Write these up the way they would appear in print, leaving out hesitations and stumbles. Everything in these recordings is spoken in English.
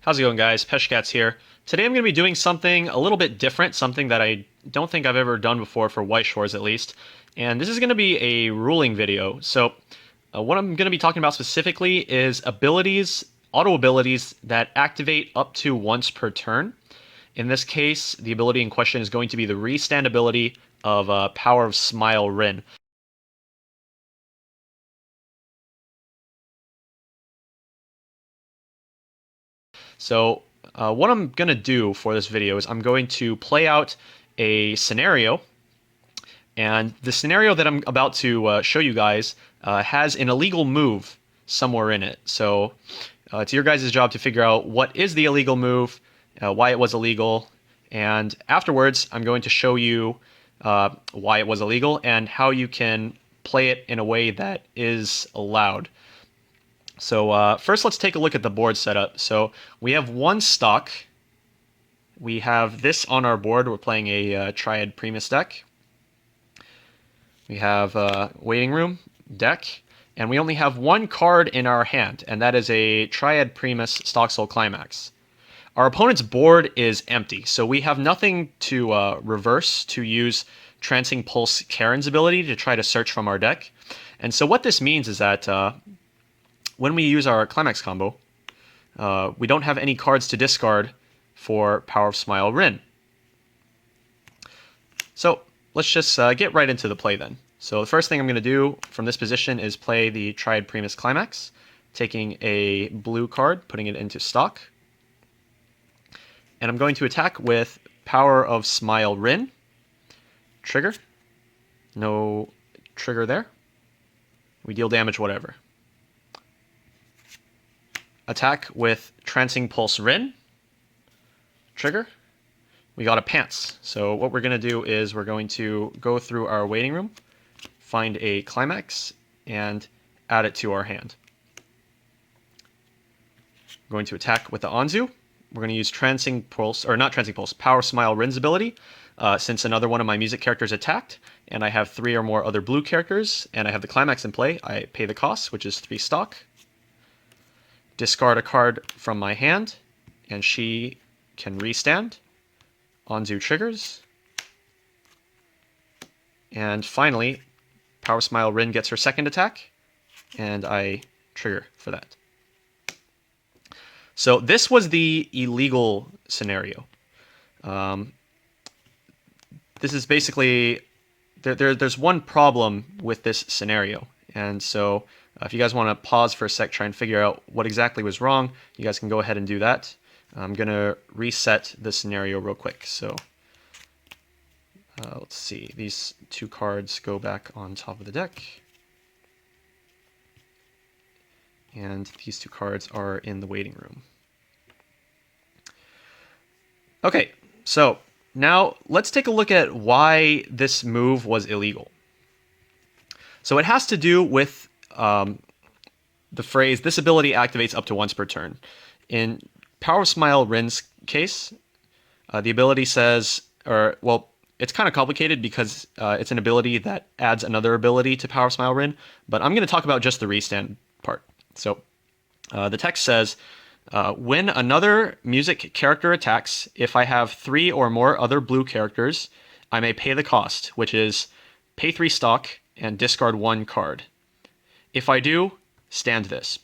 How's it going, guys? Peshcats here. Today I'm going to be doing something a little bit different, something that I don't think I've ever done before for Weiss Schwarz at least. And this is going to be a ruling video. So what I'm going to be talking about specifically is abilities, auto abilities that activate up to once per turn. In this case, the ability in question is going to be the restand ability of Power of Smile Rin. So what I'm going to do for this video is I'm going to play out a scenario, and the scenario that I'm about to show you guys has an illegal move somewhere in it. So it's your guys' job to figure out what is the illegal move, why it was illegal, and afterwards I'm going to show you why it was illegal and how you can play it in a way that is allowed. So first let's take a look at the board setup. So we have one stock. We have this on our board. We're playing a Triad Primus deck. We have Waiting Room deck. And we only have one card in our hand, and that is a Triad Primus Stock Soul Climax. Our opponent's board is empty, so we have nothing to reverse to use Trancing Pulse Karen's ability to try to search from our deck. And so what this means is that when we use our Climax combo, we don't have any cards to discard for Power of Smile Rin. So let's just get right into the play then. So the first thing I'm going to do from this position is play the Triad Primus Climax, taking a blue card, putting it into stock. And I'm going to attack with Power of Smile Rin. Trigger. No trigger there. We deal damage, whatever. Attack with Trancing Pulse Rin. Trigger. We got a Pants. So what we're going to do is we're going to go through our Waiting Room, find a Climax, and add it to our hand. I'm going to attack with the Anzu. We're going to use Trancing Pulse, or not Trancing Pulse, Power Smile Rin's ability, since another one of my music characters attacked, and I have 3 or more other blue characters, and I have the Climax in play. I pay the cost, which is 3 stock. Discard a card from my hand, and she can restand. Anzu triggers. And finally, Power Smile Rin gets her second attack, and I trigger for that. So this was the illegal scenario. This is basically, there's one problem with this scenario, and so if you guys want to pause for a sec, try and figure out what exactly was wrong, you guys can go ahead and do that. I'm going to reset the scenario real quick. So let's see. These 2 cards go back on top of the deck. And these 2 cards are in the Waiting Room. Okay, so now let's take a look at why this move was illegal. So it has to do with the phrase, this ability activates up to once per turn. In Power of Smile Rin's case, the ability says, it's kind of complicated because it's an ability that adds another ability to Power of Smile Rin, but I'm going to talk about just the restand part. So the text says, when another music character attacks, if I have 3 or more other blue characters, I may pay the cost, which is pay 3 stock and discard 1 card. If I do, stand this.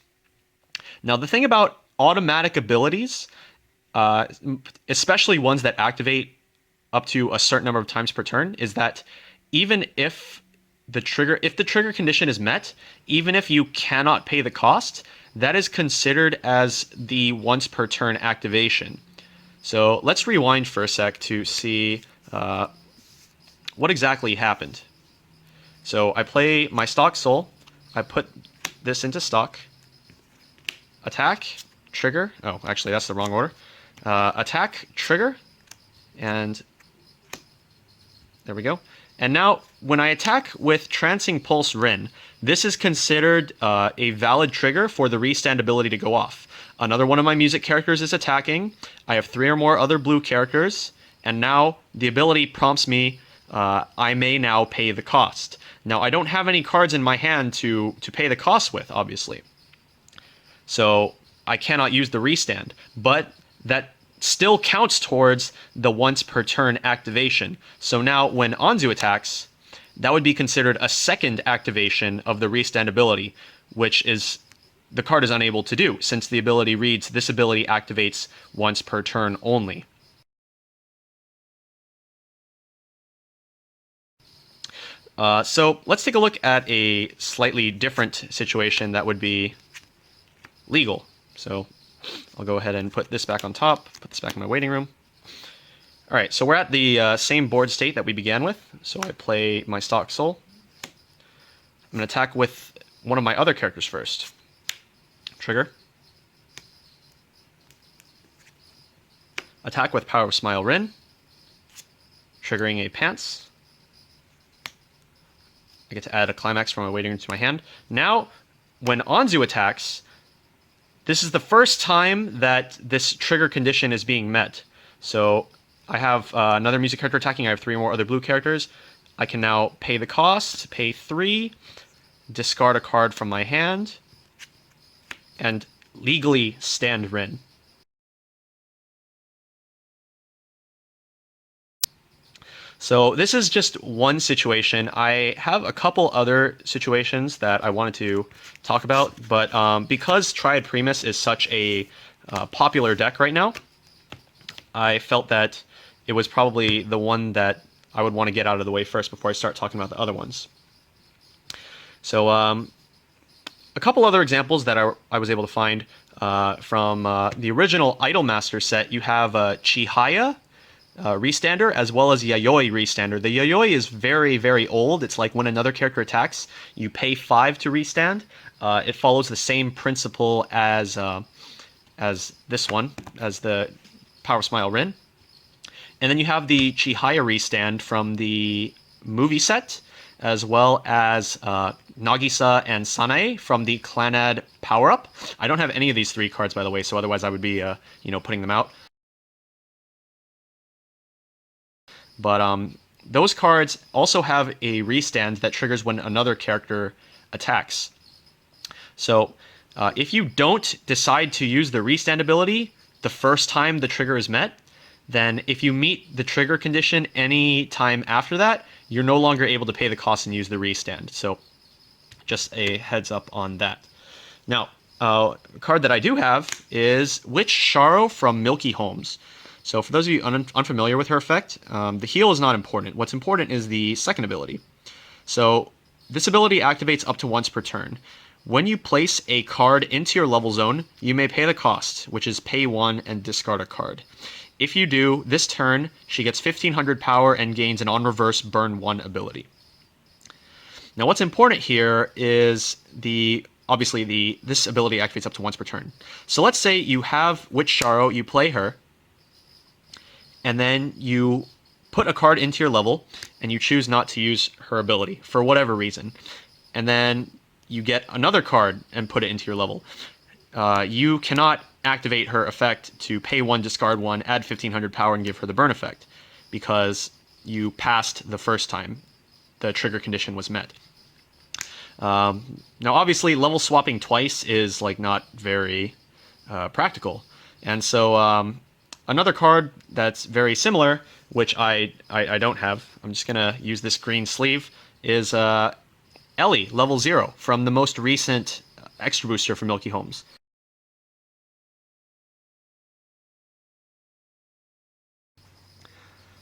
Now the thing about automatic abilities, especially ones that activate up to a certain number of times per turn, is that even if the trigger condition is met, even if you cannot pay the cost, that is considered as the once per turn activation. So let's rewind for a sec to see what exactly happened. So I play my stock soul, I put this into stock, attack, trigger, oh actually that's the wrong order, attack, trigger, and there we go. And now when I attack with Trancing Pulse Rin, this is considered a valid trigger for the restand ability to go off. Another one of my music characters is attacking, I have 3 or more other blue characters, and now the ability prompts me, I may now pay the cost. Now I don't have any cards in my hand to pay the cost with, obviously. So I cannot use the restand, but that still counts towards the once per turn activation. So now when Anzu attacks, that would be considered a second activation of the restand ability, which is the card is unable to do, since the ability reads, this ability activates once per turn only. So let's take a look at a slightly different situation that would be legal. So I'll go ahead and put this back on top, put this back in my waiting room. All right, so we're at the same board state that we began with. So I play my stock soul. I'm going to attack with one of my other characters first. Trigger. Attack with Power of Smile Rin. Triggering a Pants. I get to add a climax from my waiting room to my hand. Now, when Anzu attacks, this is the first time that this trigger condition is being met. So I have another music character attacking. I have 3 more other blue characters. I can now pay the cost, pay 3, discard a card from my hand, and legally stand Rin. So this is just one situation. I have a couple other situations that I wanted to talk about, but because Triad Primus is such a popular deck right now, I felt that it was probably the one that I would want to get out of the way first before I start talking about the other ones. So a couple other examples that I was able to find from the original Idolmaster set. You have Chihaya Restander, as well as Yayoi Restander. The Yayoi is very, very old. It's like when another character attacks, you pay 5 to restand. It follows the same principle as this one, as the Power Smile Rin. And then you have the Chihaya Restand from the movie set, as well as Nagisa and Sanae from the Clannad Power Up. I don't have any of these 3 cards, by the way, so otherwise I would be putting them out. But those cards also have a restand that triggers when another character attacks. So if you don't decide to use the restand ability the first time the trigger is met, then if you meet the trigger condition any time after that, you're no longer able to pay the cost and use the restand. So just a heads up on that. Now, a card that I do have is Witch Sharo from Milky Homes. So for those of you unfamiliar with her effect, the heal is not important. What's important is the second ability. So this ability activates up to once per turn. When you place a card into your level zone, you may pay the cost, which is pay 1 and discard a card. If you do, this turn, she gets 1500 power and gains an on-reverse burn 1 ability. Now what's important here is obviously this ability activates up to once per turn. So let's say you have Witch Sharo, you play her, and then you put a card into your level, and you choose not to use her ability for whatever reason. And then you get another card and put it into your level. You cannot activate her effect to pay 1, discard 1, add 1500 power, and give her the burn effect, because you passed the first time the trigger condition was met. Now obviously level swapping twice is not very practical, and so another card that's very similar, which I don't have, I'm just going to use this green sleeve, is Ellie, level 0, from the most recent extra booster for Milky Homes.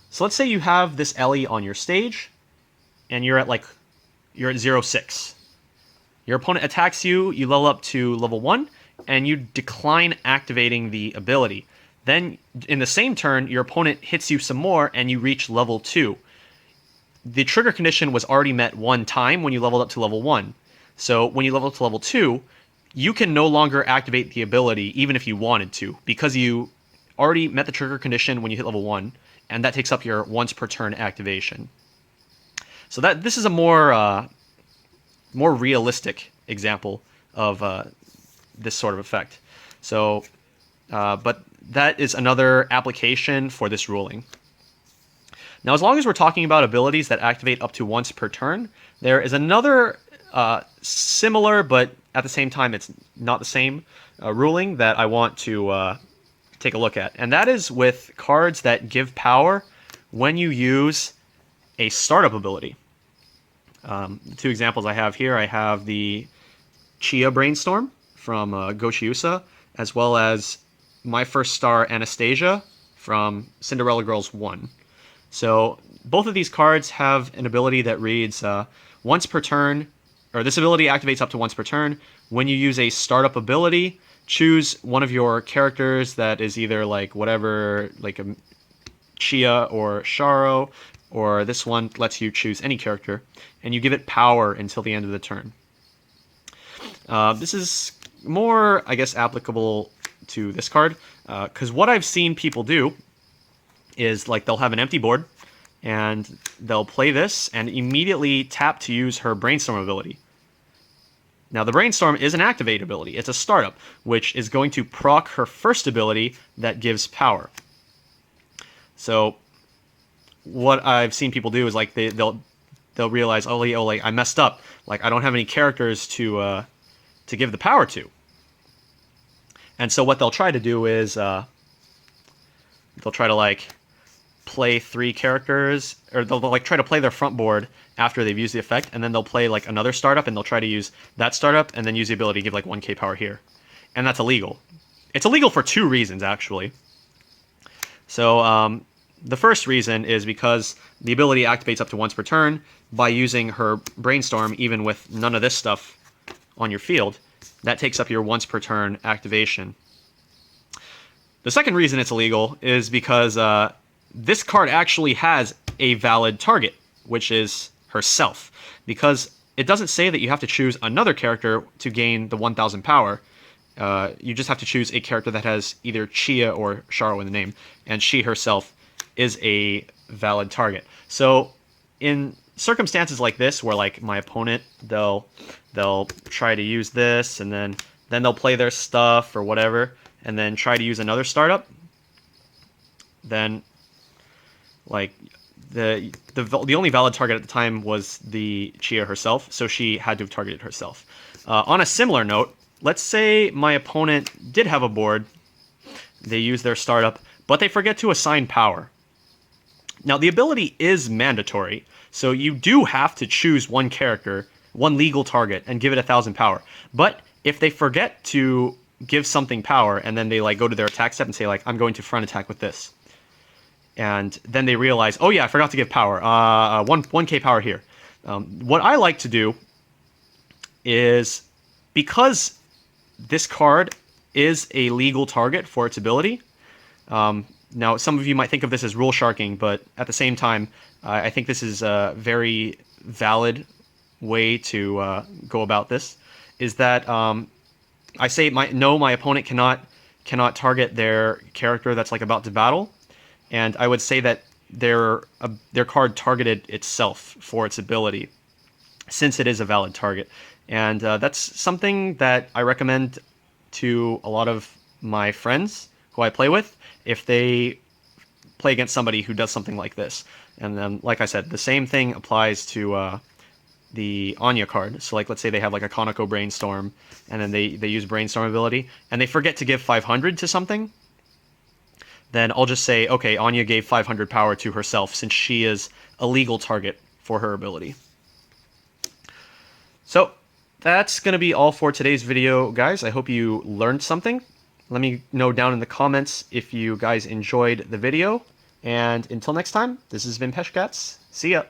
So let's say you have this Ellie on your stage, and you're at 0-6. Your opponent attacks you, you level up to level 1, and you decline activating the ability. Then, in the same turn, your opponent hits you some more, and you reach level 2. The trigger condition was already met one time when you leveled up to level 1. So when you level up to level 2, you can no longer activate the ability, even if you wanted to, because you already met the trigger condition when you hit level 1, and that takes up your once per turn activation. So this is a more realistic example of this sort of effect. So, but that is another application for this ruling. Now, as long as we're talking about abilities that activate up to once per turn, there is another similar, but at the same time it's not the same ruling that I want to take a look at. And that is with cards that give power when you use a startup ability. The two examples I have here, I have the Chia Brainstorm from Goshiusa, as well as My First Star Anastasia from Cinderella Girls 1. So both of these cards have an ability that reads once per turn, or this ability activates up to once per turn. When you use a startup ability, choose one of your characters that is either like whatever, like a Chia or Sharo, or this one lets you choose any character, and you give it power until the end of the turn. This is more, I guess, applicable to this card, because what I've seen people do is like they'll have an empty board, and they'll play this and immediately tap to use her Brainstorm ability. Now, the Brainstorm is an activate ability. It's a startup, which is going to proc her first ability that gives power. So what I've seen people do is like they'll realize, oh, like I messed up. Like I don't have any characters to give the power to. And so what they'll try to do is they'll try to like play 3 characters, or they'll like try to play their front board after they've used the effect, and then they'll play like another startup, and they'll try to use that startup and then use the ability to give like 1k power here. And that's illegal. It's illegal for 2 reasons, actually. So the first reason is because the ability activates up to once per turn by using her Brainstorm, even with none of this stuff on your field. That takes up your once per turn activation. The second reason it's illegal is because this card actually has a valid target, which is herself. Because it doesn't say that you have to choose another character to gain the 1000 power. You just have to choose a character that has either Chia or Sharo in the name, and she herself is a valid target. So in circumstances like this, where like my opponent, they'll try to use this, and then they'll play their stuff or whatever, and then try to use another startup, then like the only valid target at the time was the Chia herself, so she had to have targeted herself. On a similar note, let's say my opponent did have a board, they use their startup, but they forget to assign power. Now, the ability is mandatory, so you do have to choose one character, one legal target, and give it 1000 power. But if they forget to give something power, and then they like go to their attack step and say like, I'm going to front attack with this, and then they realize, oh yeah, I forgot to give power, 1k power here. What I like to do is, because this card is a legal target for its ability, now some of you might think of this as rule sharking, but at the same time, I think this is a very valid way to go about this, is that I say my opponent cannot target their character that's like about to battle, and I would say that their card targeted itself for its ability, since it is a valid target. And that's something that I recommend to a lot of my friends who I play with if they play against somebody who does something like this. And then, like I said, the same thing applies to the Anya card. So like, let's say they have like a Konako Brainstorm, and then they use Brainstorm ability, and they forget to give 500 to something, then I'll just say, okay, Anya gave 500 power to herself since she is a legal target for her ability. So that's going to be all for today's video, guys. I hope you learned something. Let me know down in the comments if you guys enjoyed the video. And until next time, this has been Peshkats. See ya!